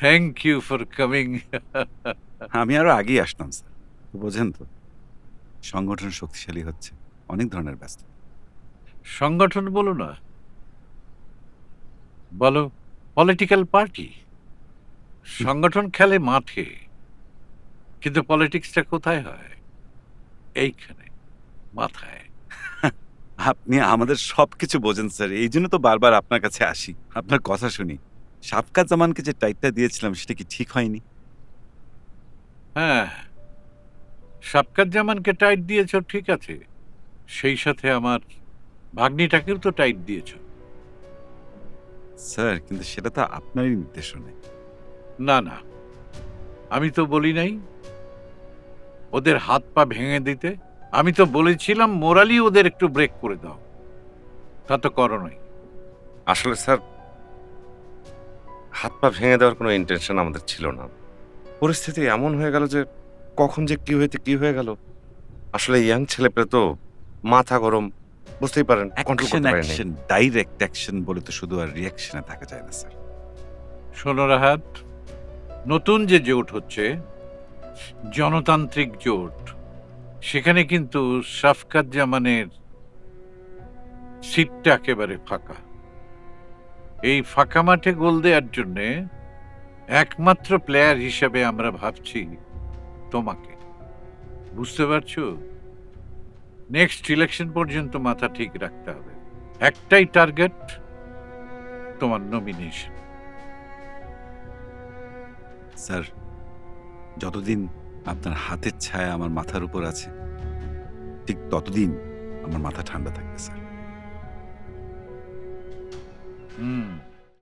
Thank you for coming. আমি আরো আগেই আসতাম স্যার, বোঝেন তো সংগঠন শক্তিশালী হচ্ছে, অনেক ধরনের ব্যস্ত। সংগঠন বলো না, বলো পলিটিক্যাল পার্টি। সংগঠন খেলে মাঠে, কিন্তু পলিটিক্সটা কোথায় হয়? এইখানে, মাথায়। আপনি আমাদের সবকিছু বোঝেন স্যার, এই জন্য তো বারবার আপনার কাছে আসি, আপনার কথা শুনি। শাফকাত জামানকে যে টাইটটা দিয়েছিলাম সেটা কি ঠিক হয়নি? হ্যাঁ, শাফকাত জামানকে টাইট দিয়েছ ঠিক আছে, সেই সাথে আমার ভাগ্নিটাকেও তো টাইট দিয়েছ। স্যার কিন্তু সেটা তো আপনারই নির্দেশনায়। না না, আমি তো বলি নাই ওদের হাত পা ভেঙে দিতে। আমি তো বলেছিলাম মোরালি ওদের একটু ব্রেক করে দাও, তা তো করো নাই। আসলে স্যার, হাত পা ভেঙে দেওয়ার কোনো ইন্টেনশন আমাদের ছিল না। পরিস্থিতি এমন হয়ে গেল যে কখন যে কি হয়ে গেল। আসলে ইয়াং ছেলেপেলে তো, মাথা গরম, বুঝতেই পারেন, কন্ট্রোল অ্যাকশন, করতে পারি নাই। অ্যাকশন, ডাইরেক্ট অ্যাকশন বলে তো শুধু আর রিঅ্যাকশনে থাকা যায় না স্যার। শোনো রাহাত, নতুন যে জোট হচ্ছে জনতান্ত্রিক জোট, সেখানে কিন্তু শাফকাত জামানের সিটটা একেবারে ফাঁকা। এই ফাঁকা মাঠে গোল দেওয়ার জন্যে একমাত্র প্লেয়ার হিসেবে আমরা ভাবছি তোমাকে। বুঝতে পারছো? নেক্সট ইলেকশন পর্যন্ত মাথা ঠিক রাখতে হবে। একটাই টার্গেট, তোমার নমিনেশন। স্যার যতদিন আপনার হাতের ছায়া আমার মাথার উপর আছে, ঠিক ততদিন আমার মাথা ঠান্ডা থাকবে স্যার। হুম